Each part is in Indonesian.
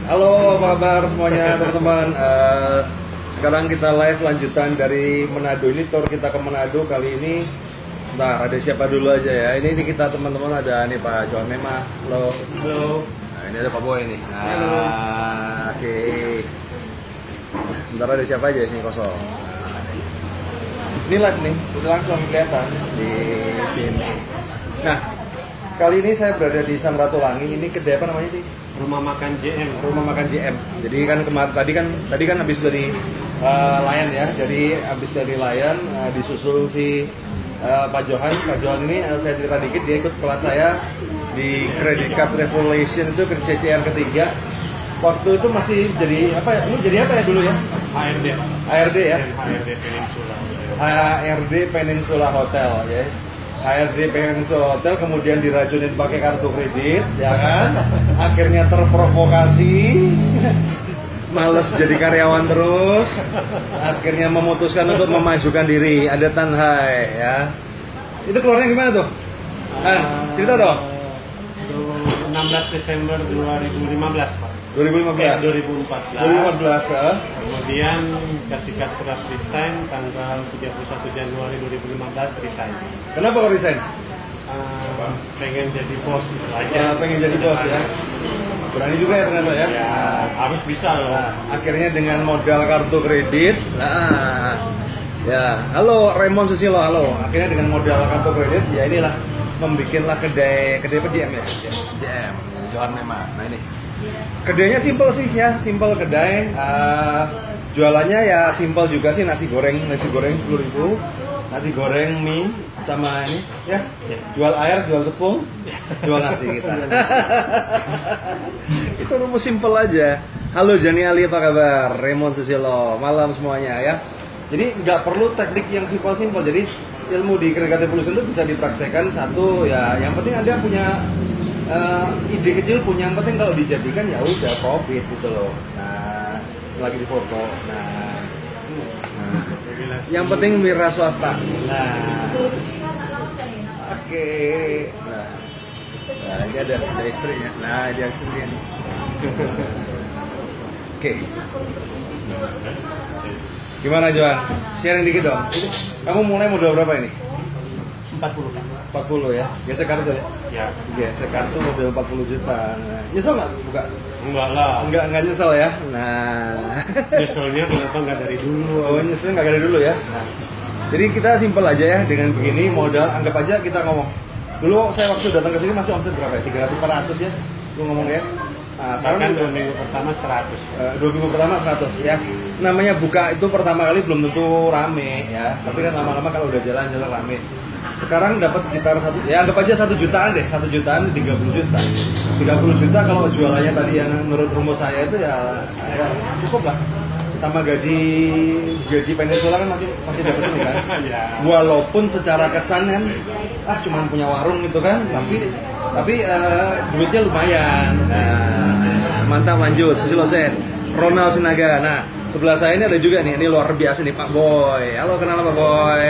Halo, apa kabar semuanya teman-teman? Sekarang kita live lanjutan dari Manado. Ini tour kita ke Manado kali ini. Nah, ada siapa dulu aja ya? Ini kita teman-teman ada nih Pak Johan Mema. Halo. Halo. Nah, ini ada Pak Boy nih. Nah, Halo. Oke. Bentar ada siapa aja sini kosong. Ini live nih, udah langsung kelihatan di sini. Nah, kali ini saya berada di Sang Ratulangi. Ini kedai apa namanya sih? Rumah makan JM. Rumah makan JM. Jadi kan tadi kan habis dari Layan ya. Jadi habis dari Layan disusul si Pak Johan. Pak Johan ini saya cerita dikit, dia ikut kelas saya di Credit Card Revolution itu ke CCR ketiga. Waktu itu masih jadi apa ya? Lu jadi apa ya dulu ya? HRD. HRD ya. HRD Peninsula. HRD Peninsula Hotel ya. HRD Peninsula Hotel kemudian diracunin pakai kartu kredit, ya kan? Akhirnya terprovokasi, males jadi karyawan terus, akhirnya memutuskan untuk memajukan diri. Ada Tanhai, ya. Itu keluarnya gimana tuh? Cerita dong. 16 Desember 2015, Pak. 2015. 2014. 2014 ya. Kemudian kasih surat resign tanggal 31 Januari 2015 resign. Kenapa kok resign? Pengen jadi bos itu aja. Pengen jadi bos ya. Berani juga ya ternyata ya. Ya, harus bisa loh. Nah, akhirnya dengan modal kartu kredit, ya, halo Raymond Susilo, halo. Akhirnya dengan modal kartu kredit, ya inilah membikinlah kedai PJM ya, JM, Johan Mema. Nah ini, kedainya simple sih ya, simple kedai. Jualannya ya simple juga sih, nasi goreng 10.000, nasi goreng mie sama ini ya, jual air, jual tepung, jual nasi kita. Itu rumus simple aja. Halo Jani Ali, apa kabar? Raymond Susilo, malam semuanya ya. Jadi nggak perlu teknik yang simpel-simpel. Jadi ilmu di Credit Card Revolution itu bisa dipraktekkan satu ya. Yang penting Anda punya ide kecil, punya yang penting kalau dijadikan ya udah profit gitu loh. Nah, lagi di foto. Nah, yang penting wira swasta. Nah, oke. Nah, ini ada istrinya. Nah, dia istrinya. Oke. Gimana Johan? Sharing dikit dong. Kamu mulai modal berapa ini? 40, Pak. 40 ya? Gesek kartu ya? Ya. Gesek kartu modal 40 juta. Nah, nyesel nggak? Buka? Enggak lah. Enggak nyesel ya? Nah. Nyeselnya kenapa nggak dari dulu? Oh, nyesel nggak dari dulu ya? Nah. Jadi kita simpel aja ya dengan begini modal. Anggap aja kita ngomong. Dulu saya waktu datang ke sini masih omset berapa ya? 300-400 ya? Lu ngomong ya? Nah, sekarang 2 minggu pertama 100. 2 minggu pertama 100 ya. Namanya buka itu pertama kali belum tentu rame ya. Tapi kan lama-lama kalau udah jalan-jalan rame. Sekarang dapat sekitar ya anggap aja 1 jutaan deh. 1 jutaan 30 juta. 30 juta kalau jualannya tadi yang menurut rumus saya itu ya cukup lah. Sama gaji Peninsula kan masih dapat ini kan. Ya. Walaupun secara kesan kan cuman punya warung gitu kan, tapi duitnya lumayan. Nah, mantap, lanjut. Susilo Sen, Ronald Sinaga. Nah, sebelah saya ini ada juga nih, ini luar biasa nih Pak Boy. Halo, kenal Pak Boy.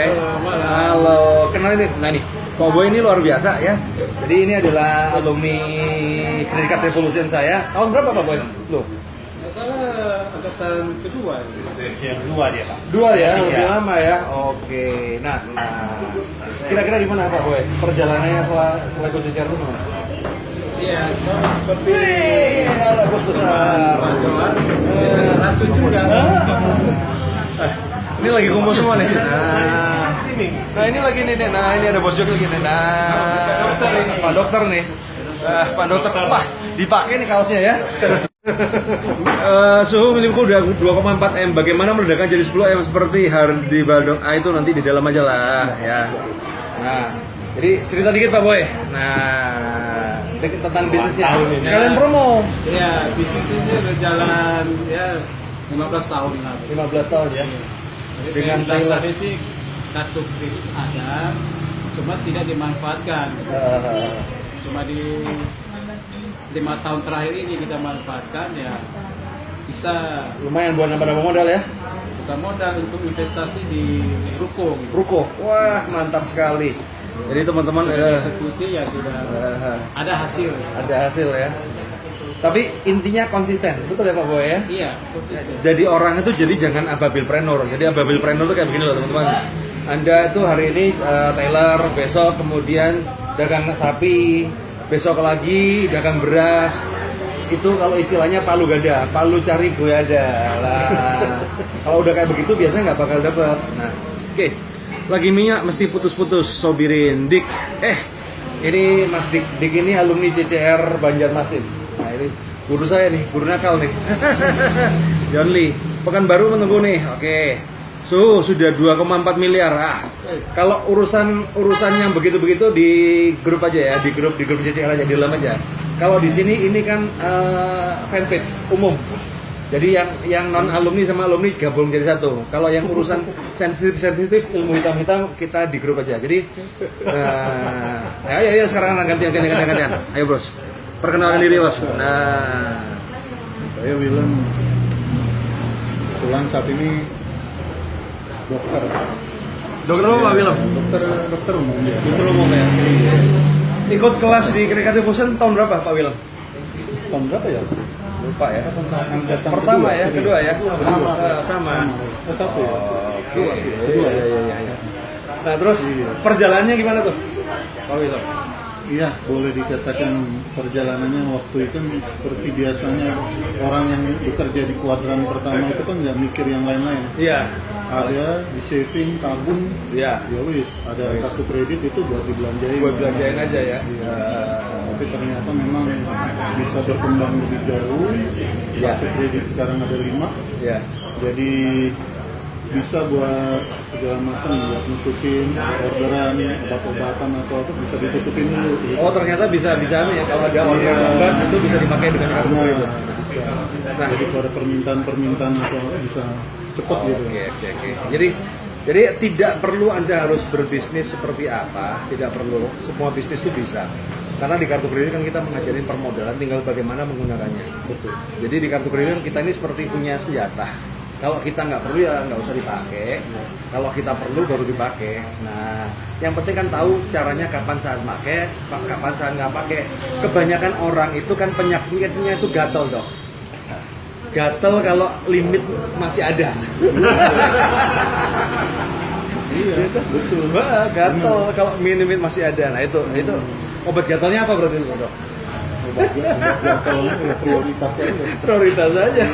Halo, kenal ini. Nah nih, Pak Boy ini luar biasa ya. Jadi ini adalah alumni Credit Card Revolution saya. Tahun berapa Pak Boy? Loh, Saya angkatan kedua. Dua dia, Pak. dua ya, Iya. lebih lama ya. Oke, nah, kira-kira gimana Pak Boy? Perjalanannya setelah ikut CCR itu gimana? Iya, seperti Halo bos besar. racun juga. Ini lagi kumpul semua nih. Nah ini lagi nih. Nah ini ada bos Jok lagi nih. Nah, Pak Dokter nih. Pak Dokter. Wah, dipakai nih kaosnya ya. Suhu minimumku udah 2,4 M. Bagaimana meledakan jadi 10 M seperti Hardy Baldong? Itu nanti di dalam aja lah ya. Nah, jadi cerita dikit Pak Boy. Nah, tentang bisnisnya. Sekalian promo. Iya, bisnis ini berjalan ya 15 tahun lah. 15 tahun ya. Dengan dasarnya sih kartu kredit ada, cuma tidak dimanfaatkan. Cuma di 5 tahun terakhir ini kita manfaatkan ya, bisa lumayan buat nambah modal ya. buka modal untuk investasi di ruko. Ruko, wah mantap sekali. Jadi teman-teman Sudah eksekusi ya sudah ada hasil. Ada hasil ya. Tapi intinya konsisten, betul ya Pak Boy ya? Iya, konsisten. Jadi orang itu jangan ababilpreneur. Jadi ababilpreneur itu kayak begini loh teman-teman. Anda itu hari ini tailor, besok kemudian dagang sapi, besok lagi dagang beras. Itu kalau istilahnya palu gada, palu cari goyada lah. Kalau udah kayak begitu biasanya nggak bakal dapet. Nah, oke. Lagi minyak mesti putus-putus, sobirin. Dik, ini Mas Dik ini alumni CCR Banjarmasin. Nah ini guru saya nih, guru nakal nih. John Lee, Pekanbaru menunggu nih. Oke. Sudah 2,4 miliar. Kalau urusan yang begitu-begitu di grup aja ya, di grup CCR aja, di dalam aja. Kalau di sini ini kan fanpage umum. Jadi yang non alumni sama alumni gabung jadi satu. Kalau yang urusan sensitif ilmu hitam kita di grup aja. Jadi ya sekarang gantian. Ayo bros, perkenalkan diri bos. Nah, saya Willem. Kebetulan saat ini dokter. Dokter apa Pak Willem? Dokter umum ya. Dokter umum ya. Ikut kelas di Kreatif Fusion tahun berapa Pak Willem? Tahun berapa ya? Lupa ya. Angkatan Pertama kedua. ya, kedua ya. Sama. Satu ya. Kedua. Iya. Nah terus perjalanannya gimana tuh Pak Willem? Iya, boleh dikatakan perjalanannya waktu itu seperti biasanya orang yang bekerja di kuadran pertama itu kan nggak mikir yang lain-lain. Iya. Ada di saving, tabung, Iya. ya wis, ada kartu kredit itu buat dibelanjain. Buat belanjain aja ya. Iya. Tapi ternyata memang bisa berkembang lebih jauh. Ya. Kartu kredit sekarang ada 5. Iya. Jadi bisa buat segala macam, buat nutupin orderan, obat-obatan atau apa bisa ditutupin dulu. Gitu. Oh ternyata bisa ya kalau ada orderan obat itu bisa dipakai dengan kartu Nah, kredit. bisa. Nah. Jadi pada permintaan atau apa bisa cepat gitu. Oke. Jadi tidak perlu Anda harus berbisnis seperti apa, tidak perlu. Semua bisnis itu bisa. Karena di kartu kredit kan kita mengajarin permodalan, tinggal bagaimana menggunakannya. Betul. Jadi di kartu kredit kan kita ini seperti punya senjata. Kalau kita nggak perlu ya nggak usah dipakai. Kalau kita perlu baru dipakai. Nah, yang penting kan tahu caranya kapan saat pakai, kapan saat nggak pakai. Kebanyakan orang itu kan penyakitnya itu gatel dok. Gatel kalau limit masih ada. Iya, betul. Wah, gatel kalau limit masih ada. Nah itu obat gatalnya apa berarti dok? Obat gatalnya ya prioritas aja. Prioritas aja.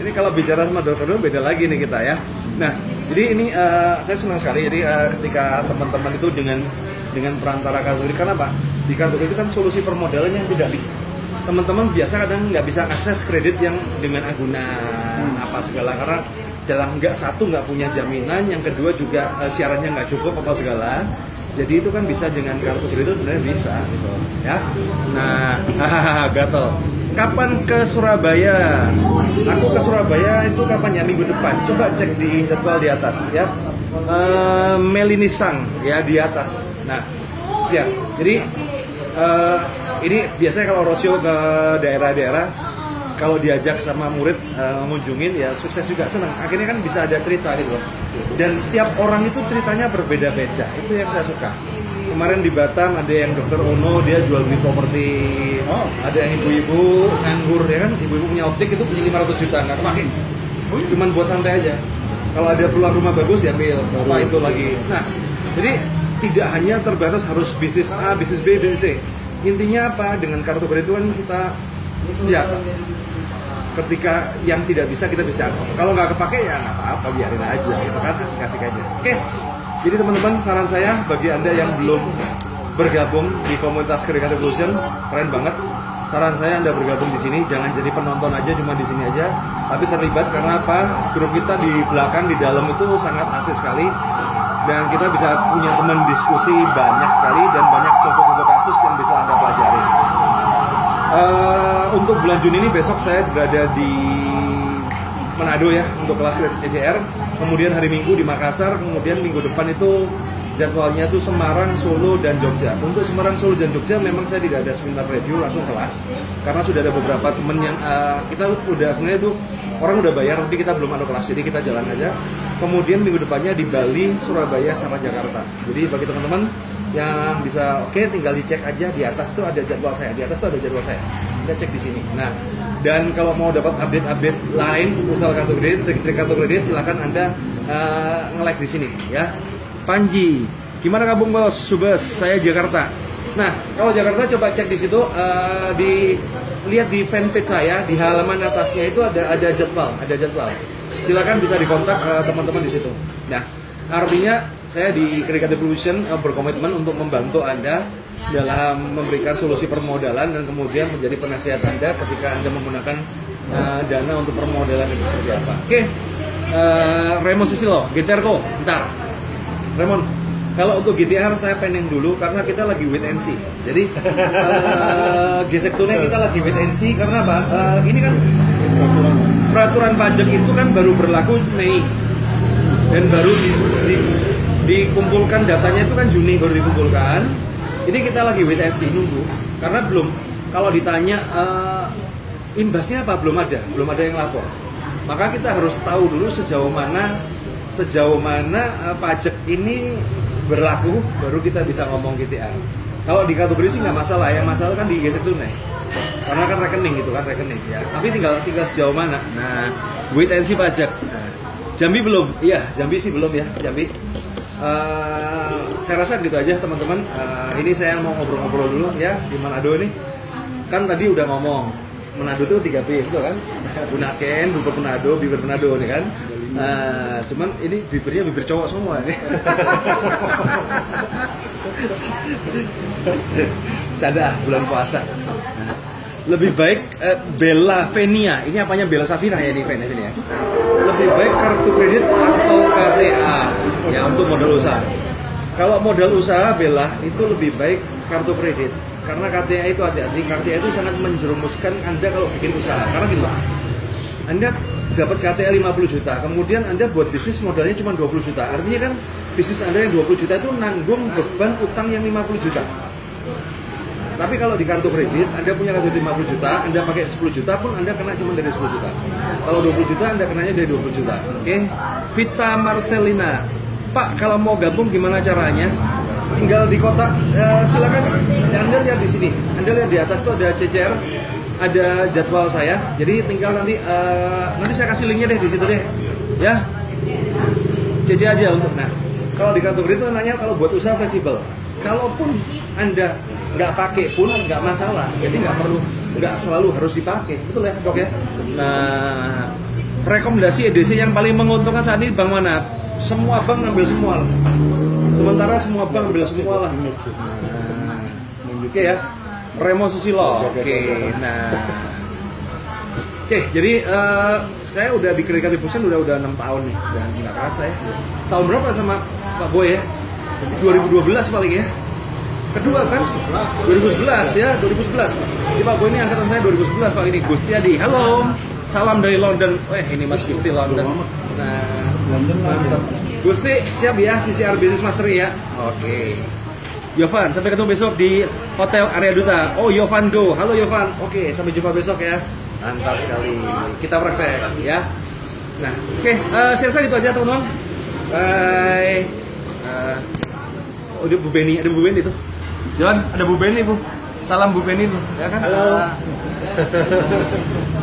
Ini kalau bicara sama dokter dulu beda lagi nih kita ya. Nah, jadi ini saya senang sekali. Jadi ketika teman-teman itu dengan perantara kartu kredit, karena apa? Di kartu kredit itu kan solusi permodalannya yang tidak bisa. Teman-teman biasa kadang nggak bisa akses kredit yang dengan agunan apa segala karena dalam nggak punya jaminan, yang kedua juga syaratnya nggak cukup apa segala. Jadi itu kan bisa dengan kartu kredit itu sebenarnya bisa gitu ya. Nah, gatel. Kapan ke Surabaya? Aku ke Surabaya itu kapan ya? Minggu depan. Coba cek di jadwal di atas ya. Melinisang ya di atas. Nah, ya. Jadi ini biasanya kalau Rosio ke daerah-daerah, kalau diajak sama murid mengunjungin ya sukses juga, senang. Akhirnya kan bisa ada cerita gitu loh. Dan tiap orang itu ceritanya berbeda-beda. Itu yang saya suka. Kemarin di Batam ada yang dokter Ono, dia jual beli properti. Ada yang ibu-ibu nganggur ya kan, ibu-ibu punya optik itu punya 500 juta nggak kepake. Cuman buat santai aja. Kalau ada peluang rumah bagus diambil. Apa itu lagi. Nah, jadi tidak hanya terbatas harus bisnis A, bisnis B, bisnis C. Intinya apa? Dengan kartu kredit itu kan kita senjata. Ketika yang tidak bisa kita bisa. Kalau nggak kepake ya nggak apa-apa, biarin aja. Gitu kan, kasih aja. Oke. Jadi teman-teman, saran saya bagi Anda yang belum bergabung di komunitas Kreatif Fusion, keren banget. Saran saya Anda bergabung di sini, jangan jadi penonton aja, cuma di sini aja, tapi terlibat. Karena apa? Grup kita di belakang, di dalam itu sangat asik sekali. Dan kita bisa punya teman diskusi banyak sekali dan banyak contoh-contoh kasus yang bisa Anda pelajari. Untuk bulan Juni ini besok saya berada di Manado ya untuk kelas CCR. Kemudian hari Minggu di Makassar. Kemudian minggu depan itu jadwalnya tuh Semarang, Solo, dan Jogja. Untuk Semarang, Solo, dan Jogja memang saya tidak ada seminar review, langsung kelas. Karena sudah ada beberapa teman yang kita udah sebenarnya itu orang udah bayar tapi kita belum ada kelas, jadi kita jalan aja. Kemudian minggu depannya di Bali, Surabaya, sama Jakarta. Jadi bagi teman-teman yang bisa oke, tinggal dicek aja di atas tuh ada jadwal saya, kita cek di sini. Nah, dan kalau mau dapat update lain seputar kartu kredit, trik kartu kredit, silakan Anda nge-like di sini ya. Panji, gimana kampung bos? Subes, saya Jakarta. Nah, kalau Jakarta coba cek di situ, lihat di fanpage saya, di halaman atasnya itu ada jadwal. Silakan bisa dikontak teman-teman di situ. Nah, artinya saya di Credit Evolution berkomitmen untuk membantu Anda dalam memberikan solusi permodalan dan kemudian menjadi penasihat Anda ketika Anda menggunakan dana untuk permodalan itu seperti apa. Oke, Raymond Susilo, GTR kok, bentar. Raymond, kalau untuk GTR saya pending dulu karena kita lagi wait and see. Jadi gesek tunai kita lagi wait and see karena apa? Ini kan peraturan pajak itu kan baru berlaku Mei dan baru dikumpulkan datanya itu kan Juni baru dikumpulkan. Ini kita lagi wait and see, nunggu karena belum, kalau ditanya imbasnya apa, belum ada yang lapor. Maka kita harus tahu dulu sejauh mana pajak ini berlaku, baru kita bisa ngomong GTR. Kalau di kartu kredit sih nggak masalah, yang masalah kan di gesek tunai karena kan rekening ya. Tapi tinggal sejauh mana. Nah, wait and see pajak. Nah, Jambi belum? Iya, Jambi sih belum ya, Jambi. Saya rasa gitu aja teman-teman. Ini saya mau ngobrol-ngobrol dulu ya di Manado ini. Kan tadi udah ngomong Manado tuh 3B itu kan. Bunaken, bibir Manado nih kan. Cuman ini bibirnya bibir cowok semua nih. Canda bulan puasa. Lebih baik Bella Venia, ini apanya Bella Safira ya ini Venia ya. Lebih baik kartu kredit atau KTA ya untuk modal usaha. Kalau modal usaha Bella itu lebih baik kartu kredit karena KTA itu hati-hati, KTA itu sangat menjerumuskan Anda kalau bikin usaha. Karena gitu, Anda dapat KTA 50 juta, kemudian Anda buat bisnis modalnya cuma 20 juta. Artinya kan bisnis Anda yang 20 juta itu nanggung beban utang yang 50 juta. Tapi kalau di kartu kredit, Anda punya kartu 50 juta, Anda pakai 10 juta pun Anda kena cuma dari 10 juta. Kalau 20 juta, Anda kenanya dari 20 juta. Oke? Vita Marcelina, Pak, kalau mau gabung gimana caranya? Tinggal di kotak, silakan. Anda lihat di sini, Anda lihat di atas tuh ada CCR, ada jadwal saya. Jadi tinggal nanti saya kasih linknya deh di situ deh, ya. CC aja untuk. Nah, kalau di kartu kredit itu nanya kalau buat usaha fleksibel. Kalaupun Anda nggak pakai pun nggak masalah, jadi nggak selalu harus dipakai, betul ya dok ya. Nah, rekomendasi EDC yang paling menguntungkan saat ini bank mana? Semua bank ngambil semua lah, sementara semua bank ngambil semua lah. Oke ya, Raymond Susilo. Oke, nah, jadi saya udah di Credit Evolution udah 6 tahun nih, dan nggak kerasa ya. Tahun berapa sama Pak Boy ya? 2012 paling ya. Kedua kan 2011 ya, 2011. Jadi Pak Boy ini angkatan saya 2011 Pak, ini Gustiadi. Halo, salam dari London. Ini Mas Gusti London. Nah, mantap. Gusti siap ya CCR Business Mastery ya. Oke. Yovan, sampai ketemu besok di Hotel Area Duta. Oh, Yovan Go. Halo Yovan. Oke, sampai jumpa besok ya. Mantap sekali. Kita praktek ya. Nah, saya rasa gitu aja teman-teman. Bye. Udah Bu Beni, ada Bu Beni tuh. John, ada Bu Beni Bu. Salam Bu Beni tuh, ya kan? Halo.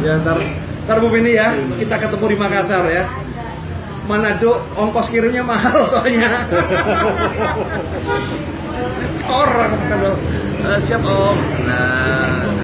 Ya ntar Bu Beni ya, kita ketemu di Makassar ya. Manado ongkos kirimnya mahal soalnya. Orang kalau siap Om. Nah.